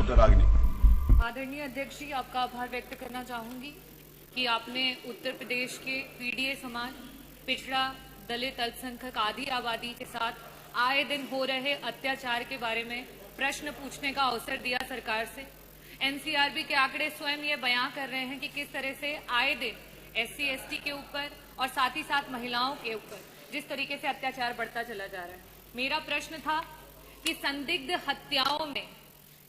Doctor Ragini. आदरणीय अध्यक्ष जी, आपका आभार व्यक्त करना चाहूंगी कि आपने उत्तर प्रदेश के पीडीए समाज, पिछड़ा, दलित, अल्पसंख्यक आदि आबादी के साथ आए दिन हो रहे अत्याचार के बारे में प्रश्न पूछने का अवसर दिया सरकार से। एनसीआरबी के आंकड़े स्वयं ये बयां कर रहे हैं कि किस तरह से आए दिन एससी एसटी के ऊपर और साथ ही साथ महिलाओं के ऊपर जिस तरीके से अत्याचार बढ़ता चला जा रहा है। मेरा प्रश्न था कि संदिग्ध हत्याओं में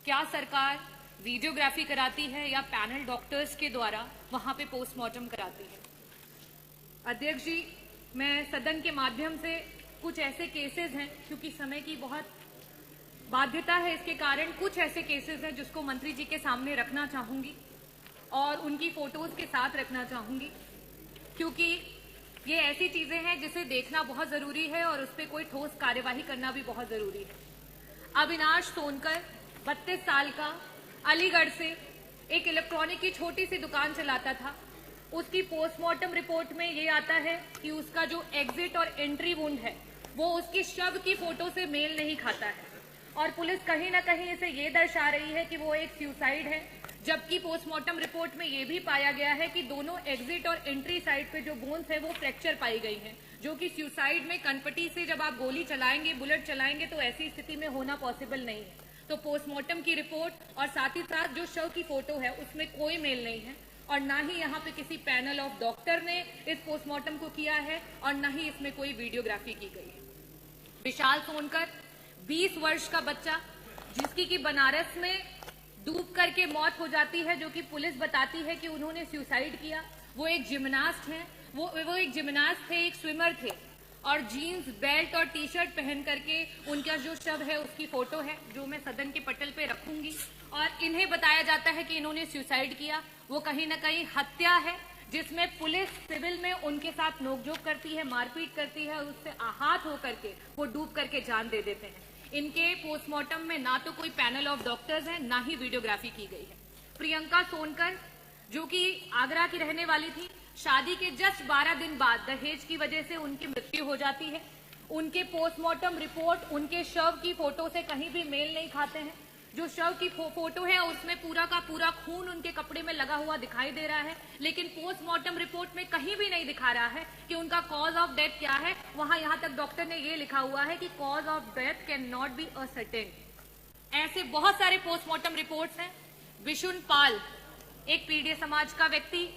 क्या सरकार वीडियोग्राफी कराती है या पैनल डॉक्टर्स के द्वारा वहां पे पोस्टमार्टम कराती है। अध्यक्ष जी, मैं सदन के माध्यम से कुछ ऐसे केसेस हैं, क्योंकि समय की बहुत बाध्यता है, इसके कारण कुछ ऐसे केसेस हैं जिसको मंत्री जी के सामने रखना चाहूंगी और उनकी फोटोज के साथ रखना चाहूंगी, क्योंकि ये ऐसी चीजें हैं जिसे देखना बहुत जरूरी है और उस पर कोई ठोस कार्यवाही करना भी बहुत जरूरी है। अविनाश सोनकर 32 साल का, अलीगढ़ से एक इलेक्ट्रॉनिक की छोटी सी दुकान चलाता था। उसकी पोस्टमार्टम रिपोर्ट में ये आता है कि उसका जो एग्जिट और एंट्री वुंड है वो उसकी शव की फोटो से मेल नहीं खाता है और पुलिस कहीं ना कहीं इसे ये दर्शा रही है कि वो एक सुसाइड है, जबकि पोस्टमार्टम रिपोर्ट में ये भी पाया गया है कि दोनों एग्जिट और एंट्री साइड पे जो बोन्स है वो फ्रैक्चर पाई गई हैं, जो कि सुसाइड में कनपटी से जब आप गोली चलाएंगे, बुलेट चलाएंगे तो ऐसी स्थिति में होना पॉसिबल नहीं है। तो पोस्टमार्टम की रिपोर्ट और साथ ही साथ जो शव की फोटो है उसमें कोई मेल नहीं है और ना ही यहाँ पे किसी पैनल ऑफ डॉक्टर ने इस पोस्टमार्टम को किया है और ना ही इसमें कोई वीडियोग्राफी की गई है। विशाल सोनकर 20 वर्ष का बच्चा, जिसकी कि बनारस में डूब करके मौत हो जाती है, जो कि पुलिस बताती है कि उन्होंने सुसाइड किया। वो एक जिम्नास्ट है, वो एक जिम्नास्ट थे, एक स्विमर थे और जीन्स, बेल्ट और टी शर्ट पहन करके उनका जो शव है उसकी फोटो है, जो मैं सदन के पटल पे रखूंगी। और इन्हें बताया जाता है कि इन्होंने सुसाइड किया। वो कहीं ना कहीं हत्या है, जिसमें पुलिस सिविल में उनके साथ नोकझोंक करती है, मारपीट करती है और उससे आहत होकर के वो डूब करके जान दे देते हैं। इनके पोस्टमार्टम में ना तो कोई पैनल ऑफ डॉक्टर्स है, ना ही वीडियोग्राफी की गई है। प्रियंका सोनकर, जो कि आगरा की रहने वाली थी, शादी के जस्ट 12 दिन बाद दहेज की वजह से उनकी मृत्यु हो जाती है। उनके पोस्टमार्टम रिपोर्ट उनके शव की फोटो से कहीं भी मेल नहीं खाते हैं। जो शव की फोटो है उसमें पूरा का पूरा खून उनके कपड़े में लगा हुआ दिखाई दे रहा है, लेकिन पोस्टमार्टम रिपोर्ट में कहीं भी नहीं दिखा रहा है कि उनका कॉज ऑफ डेथ क्या है। वहां यहां तक डॉक्टर ने ये लिखा हुआ है कि cause of death can not be ascertain. ऐसे बहुत सारे पोस्टमार्टम रिपोर्ट्स हैं। विशुन पाल, एक पीडीए समाज का व्यक्ति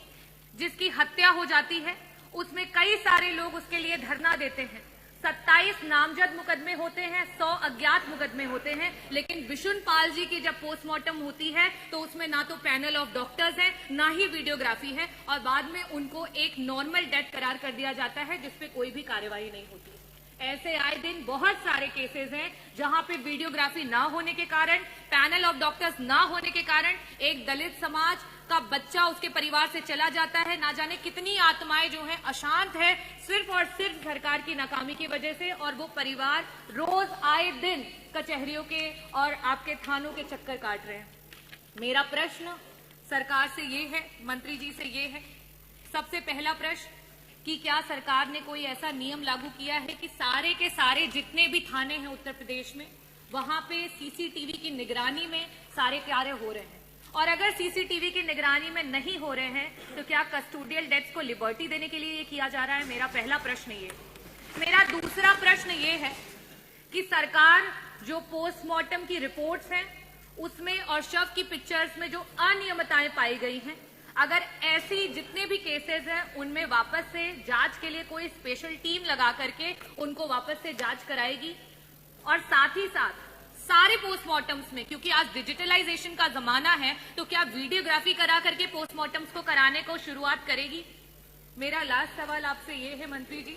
जिसकी हत्या हो जाती है, उसमें कई सारे लोग उसके लिए धरना देते हैं। 27 नामजद मुकदमे होते हैं, 100 अज्ञात मुकदमे होते हैं, लेकिन विशुन पाल जी की जब पोस्टमार्टम होती है तो उसमें ना तो पैनल ऑफ डॉक्टर्स है, ना ही वीडियोग्राफी है और बाद में उनको एक नॉर्मल डेथ करार कर दिया जाता है जिसपे कोई भी कार्यवाही नहीं होती। ऐसे आए दिन बहुत सारे केसेस हैं जहां पे वीडियोग्राफी ना होने के कारण, पैनल ऑफ डॉक्टर्स ना होने के कारण एक दलित समाज का बच्चा उसके परिवार से चला जाता है। ना जाने कितनी आत्माएं जो हैं अशांत है सिर्फ और सिर्फ सरकार की नाकामी की वजह से, और वो परिवार रोज आए दिन कचहरियों के और आपके थानों के चक्कर काट रहे हैं। मेरा प्रश्न सरकार से ये है, मंत्री जी से ये है, सबसे पहला प्रश्न कि क्या सरकार ने कोई ऐसा नियम लागू किया है कि सारे के सारे जितने भी थाने हैं उत्तर प्रदेश में, वहां पे सीसीटीवी की निगरानी में सारे कार्य हो रहे हैं? और अगर सीसीटीवी की निगरानी में नहीं हो रहे हैं तो क्या कस्टोडियल डेथ्स को लिबर्टी देने के लिए ये किया जा रहा है? मेरा पहला प्रश्न ये। मेरा दूसरा प्रश्न ये है कि सरकार जो पोस्टमार्टम की रिपोर्ट्स हैं उसमें और शव की पिक्चर्स में जो अनियमितताएं पाई गई हैं, अगर ऐसी जितने भी केसेस हैं उनमें वापस से जांच के लिए कोई स्पेशल टीम लगा करके उनको वापस से जांच कराएगी, और साथ ही साथ सारे पोस्टमार्टम्स में, क्योंकि आज डिजिटलाइजेशन का जमाना है, तो क्या वीडियोग्राफी करा करके पोस्टमार्टम्स को कराने को शुरुआत करेगी? मेरा लास्ट सवाल आपसे ये है मंत्री जी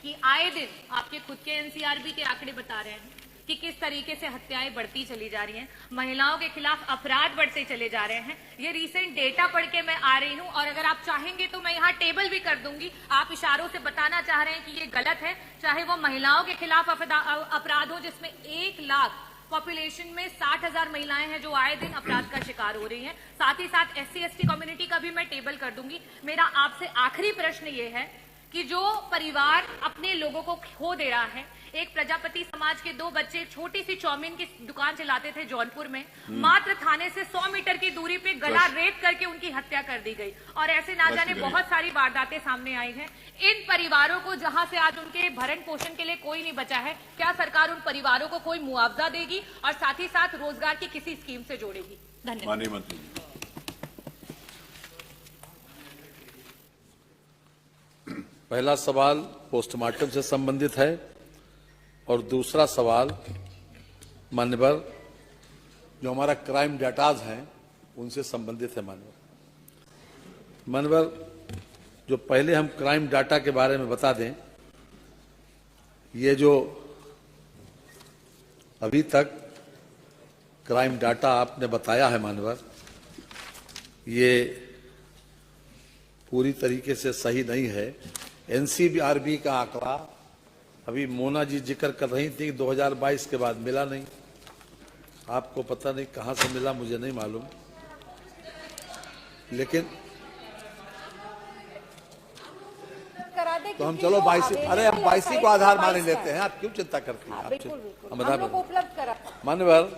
कि आए दिन आपके खुद के एनसीआरबी के आंकड़े बता रहे हैं कि किस तरीके से हत्याएं बढ़ती चली जा रही हैं, महिलाओं के खिलाफ अपराध बढ़ते चले जा रहे हैं। ये रीसेंट डेटा पढ़ के मैं आ रही हूं और अगर आप चाहेंगे तो मैं यहाँ टेबल भी कर दूंगी। आप इशारों से बताना चाह रहे हैं कि ये गलत है, चाहे वो महिलाओं के खिलाफ अपराध हो जिसमें 1 लाख पॉपुलेशन में 60,000 महिलाएं हैं जो आए दिन अपराध का शिकार हो रही हैं। साथ ही साथ SC ST कम्युनिटी का भी मैं टेबल कर दूंगी। मेरा आपसे आखिरी प्रश्न ये है कि जो परिवार अपने लोगों को खो दे रहा है, एक प्रजापति समाज के 2 बच्चे छोटी सी चाउमीन की दुकान चलाते थे जौनपुर में, मात्र थाने से 100 मीटर की दूरी पे गला रेत करके उनकी हत्या कर दी गई। और ऐसे ना जाने बहुत सारी वारदातें सामने आई हैं। इन परिवारों को जहां से आज उनके भरण पोषण के लिए कोई नहीं बचा है, क्या सरकार उन परिवारों को कोई मुआवजा देगी और साथ ही साथ रोजगार की किसी स्कीम से जोड़ेगी? धन्यवाद। माननीय मंत्री। पहला सवाल पोस्टमार्टम से संबंधित है और दूसरा सवाल मान्यवर जो हमारा क्राइम डाटाज हैं उनसे संबंधित है। मान्यवर जो पहले हम क्राइम डाटा के बारे में बता दें, ये जो अभी तक क्राइम डाटा आपने बताया है मान्यवर, ये पूरी तरीके से सही नहीं है। एनसीबीआरबी का आंकड़ा अभी मोना जी जिक्र कर रही थी 2022 के बाद मिला नहीं। आपको पता नहीं कहां से मिला, मुझे नहीं मालूम, लेकिन तो हम चलो 22, अरे हम 22 को आधार मान लेते हैं। आप क्यों चिंता करती हैं? हम उपलब्ध करा। मान्यवर,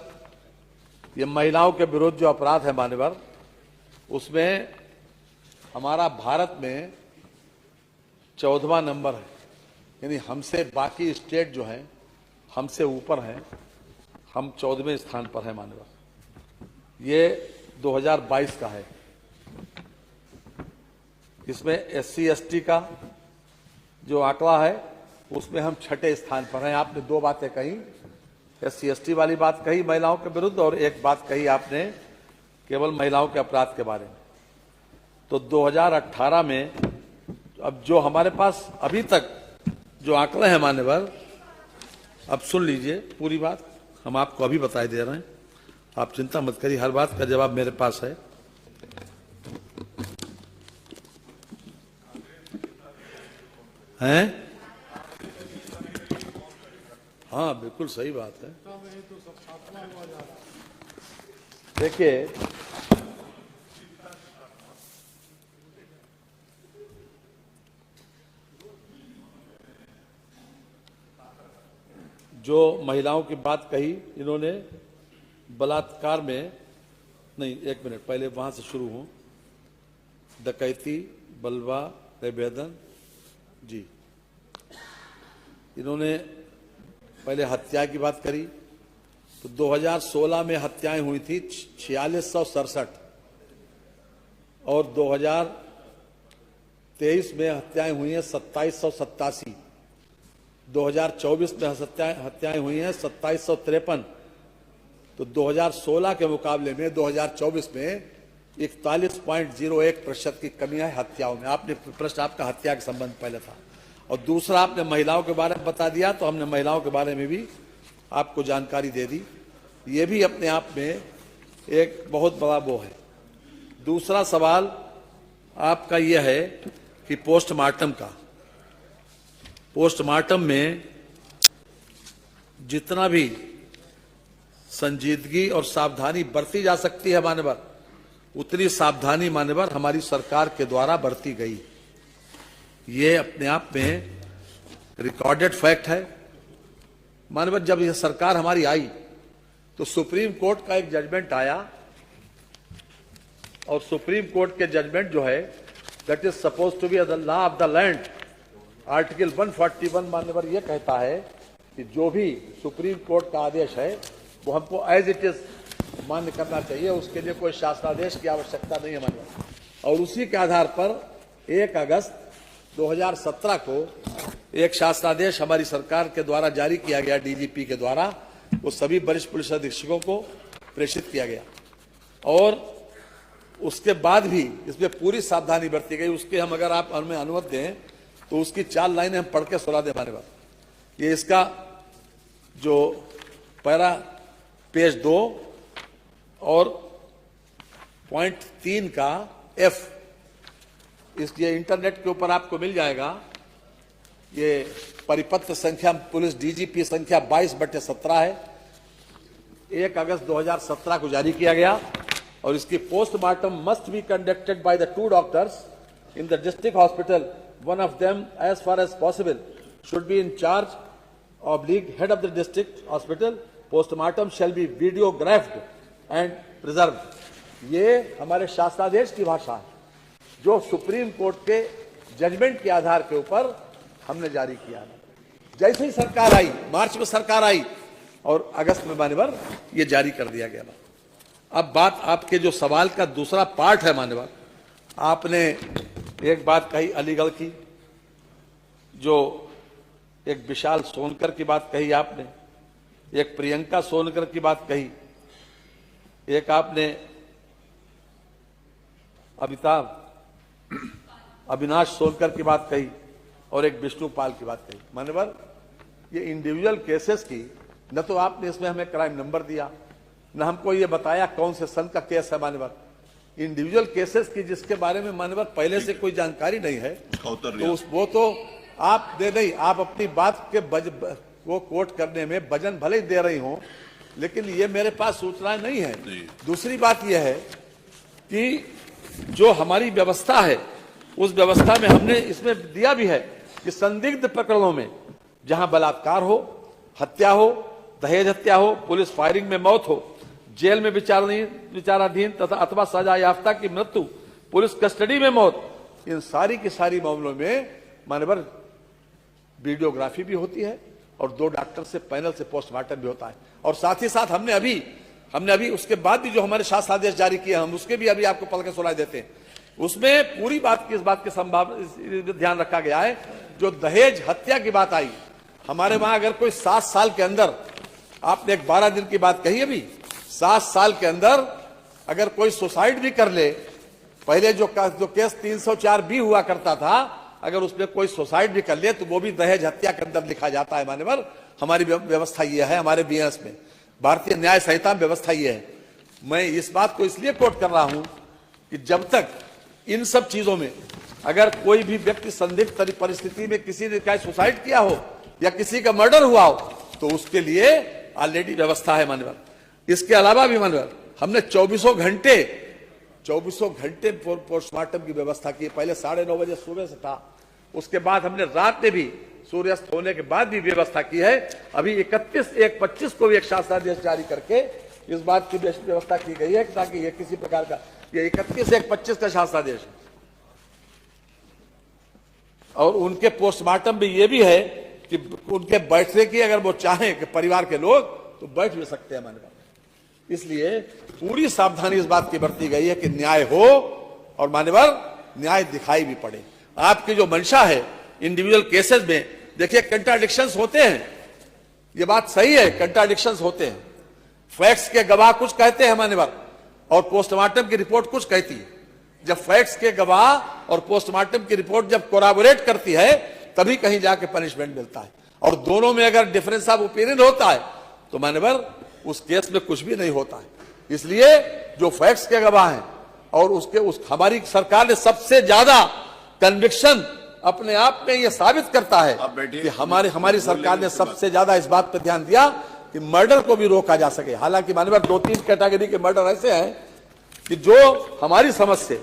ये महिलाओं के विरुद्ध जो अपराध है मान्यवर, उसमें हमारा भारत में 14वां नंबर है। यानी हमसे बाकी स्टेट जो हैं हमसे ऊपर हैं, हम 14वें स्थान पर हैं मान्यवर। ये 2022 का है। इसमें SC ST का जो आंकड़ा है उसमें हम 6ठे स्थान पर हैं। आपने 2 बातें कही, SC ST वाली बात कही महिलाओं के विरुद्ध, और एक बात कही आपने केवल महिलाओं के अपराध के बारे में। तो 2018 में अब जो हमारे पास अभी तक जो आंकड़े हैं मान्यवर, अब सुन लीजिए पूरी बात, हम आपको अभी बताए दे रहे हैं। आप चिंता मत करिए, हर बात का जवाब मेरे पास है। हैं? हाँ बिल्कुल सही बात है। देखिए, जो महिलाओं की बात कही इन्होंने, बलात्कार में नहीं, 1 मिनट पहले वहां से शुरू हूं। डकैती, बलवा, बेदन जी, इन्होंने पहले हत्या की बात करी। तो 2016 में हत्याएं हुई थी 4667 और 2023 में हत्याएं हुई हैं 2787। 2024 में हत्याएं हुई हैं 2753। तो 2016 के मुकाबले में 2024 में 41.01% की कमी है हत्याओं में। आपने प्रश्न आपका हत्या के संबंध पहले था, और दूसरा आपने महिलाओं के बारे में बता दिया, तो हमने महिलाओं के बारे में भी आपको जानकारी दे दी। ये भी अपने आप में एक बहुत बड़ा वो है। दूसरा सवाल आपका यह है कि पोस्टमार्टम का, पोस्टमार्टम में जितना भी संजीदगी और सावधानी बरती जा सकती है मान्यवर, उतनी सावधानी मान्यवर हमारी सरकार के द्वारा बरती गई। ये अपने आप में रिकॉर्डेड फैक्ट है मान्यवर। जब यह सरकार हमारी आई तो सुप्रीम कोर्ट का एक जजमेंट आया, और सुप्रीम कोर्ट के जजमेंट जो है, that is suppose to be the law of the land, article 141 मान्यवर ये कहता है कि जो भी सुप्रीम कोर्ट का आदेश है वो हमको एज इट इज मान्य करना चाहिए, उसके लिए कोई शासनादेश की आवश्यकता नहीं है मान्यवर। और उसी के आधार पर 1 अगस्त 2017 को एक शासनादेश हमारी सरकार के द्वारा जारी किया गया, DGP के द्वारा, वो सभी वरिष्ठ पुलिस अधीक्षकों को प्रेषित किया गया, और उसके बाद भी इसमें पूरी सावधानी बरती गई। उसके हम अगर आप हमें अनुमति दें तो उसकी 4 लाइनें हम पढ़ के सुना दें हमारे पास। ये इसका जो पैरा पेज 2 और पॉइंट 3 का F, इसलिए इंटरनेट के ऊपर आपको मिल जाएगा। ये परिपत्र संख्या पुलिस DGP संख्या 22/17 है, 1 अगस्त 2017 को जारी किया गया, और इसकी postmortem must be conducted by the 2 doctors in the district hospital one of them, as far as possible, should be in charge of head of the district hospital. Postmortem shall be videographed and preserved. ये हमारे शासनादेश की भाषा है जो supreme court के judgement के आधार के ऊपर हमने जारी किया। जैसे ही सरकार आई, मार्च में सरकार आई और अगस्त में मान्यवर ये जारी कर दिया गया। अब बात आपके जो सवाल का दूसरा पार्ट है मान्यवर, आपने एक बात कही अलीगढ़ की, जो एक विशाल सोनकर की बात कही आपने, एक प्रियंका सोनकर की बात कही, एक आपने अविनाश सोनकर की बात कही और एक विष्णुपाल की बात कही। मान्यवर ये इंडिविजुअल केसेस की न तो आपने इसमें हमें क्राइम नंबर दिया, न हमको ये बताया कौन से सन का केस है। मान्यवर इंडिविजुअल केसेस की जिसके बारे में मान्यवर पहले से कोई जानकारी नहीं है तो वो तो आप दे नहीं, आप अपनी बात के वो कोट करने में वजन भले ही दे रही हो, लेकिन ये मेरे पास सूचनाएं नहीं है। दूसरी बात यह है कि जो हमारी व्यवस्था है उस व्यवस्था में हमने इसमें दिया भी है कि संदिग्ध प्रकरणों में जहां बलात्कार हो, हत्या हो, दहेज हत्या हो, पुलिस फायरिंग में मौत हो, जेल में विचाराधीन तथा अथवा सजा याफ्ता की मृत्यु, पुलिस कस्टडी में मौत, इन सारी की सारी मामलों में मान्यवर वीडियोग्राफी भी होती है और 2 डॉक्टर से पैनल से पोस्टमार्टम भी होता है। और साथ ही साथ हमने अभी उसके बाद भी जो हमारे शासनादेश जारी किए हम उसके भी अभी आपको पढ़ के सुनाई देते हैं। उसमें पूरी बात की इस बात की संभावना ध्यान रखा गया है। जो दहेज हत्या की बात आई, हमारे वहां अगर कोई 7 साल के अंदर, आपने एक 12 दिन की बात कही अभी, 7 साल के अंदर अगर कोई सुसाइड भी कर ले, पहले जो केस 304 भी हुआ करता था, अगर उसमें कोई सुसाइड भी कर ले तो वो भी दहेज हत्या के अंदर लिखा जाता है। मान्यवर हमारी व्यवस्था ये है, हमारे बीएस में भारतीय न्याय संहिता में व्यवस्था ये है। मैं इस बात को इसलिए कोट कर रहा हूं कि जब तक इन सब चीजों में अगर कोई भी व्यक्ति संदिग्ध परिस्थिति में किसी ने चाहे सुसाइड किया हो या किसी का मर्डर हुआ हो तो उसके लिए ऑलरेडी व्यवस्था है मान्यवर। इसके अलावा भी मान्यवर हमने 24 घंटे पोस्टमार्टम की व्यवस्था की। पहले 9:30 बजे सुबह से था, उसके बाद हमने रात में भी सूर्यास्त होने के बाद भी व्यवस्था की है। अभी 31/1/25 को भी एक शासनादेश जारी करके इस बात की व्यवस्था की गई है ताकि ये किसी प्रकार का, ये 31/1/25 का शासनादेश है। और उनके पोस्टमार्टम भी ये भी है कि उनके बैठने की अगर वो चाहें कि परिवार के लोग तो बैठ भी सकते हैं मान्यवर। इसलिए पूरी सावधानी इस बात की बरती गई है कि न्याय हो और मान्यवर न्याय दिखाई भी पड़े। आपकी जो मंशा है इंडिविजुअल केसेस में, देखिए कंट्राडिक्शंस होते हैं, ये बात सही है, कंट्राडिक्शंस होते हैं। फैक्ट्स के गवाह कुछ कहते हैं मान्यवर और पोस्टमार्टम की रिपोर्ट कुछ कहती है। जब फैक्ट्स के गवाह और पोस्टमार्टम की रिपोर्ट जब कोराबोरेट करती है तभी कहीं जाके पनिशमेंट मिलता है। और दोनों में अगर डिफरेंस ऑफ ओपिनियन होता है तो मान्यवर उस केस में कुछ भी नहीं होता है। इसलिए जो फैक्ट्स के गवाह हैं और हमारी सरकार ने सबसे ज्यादा कन्विक्शन अपने आप में यह साबित करता है कि हमारी सरकार ने सबसे ज्यादा इस बात पर ध्यान दिया कि मर्डर को भी रोका जा सके। हालांकि मान्यवर 2-3 कैटेगरी के मर्डर ऐसे हैं कि जो हमारी समझ से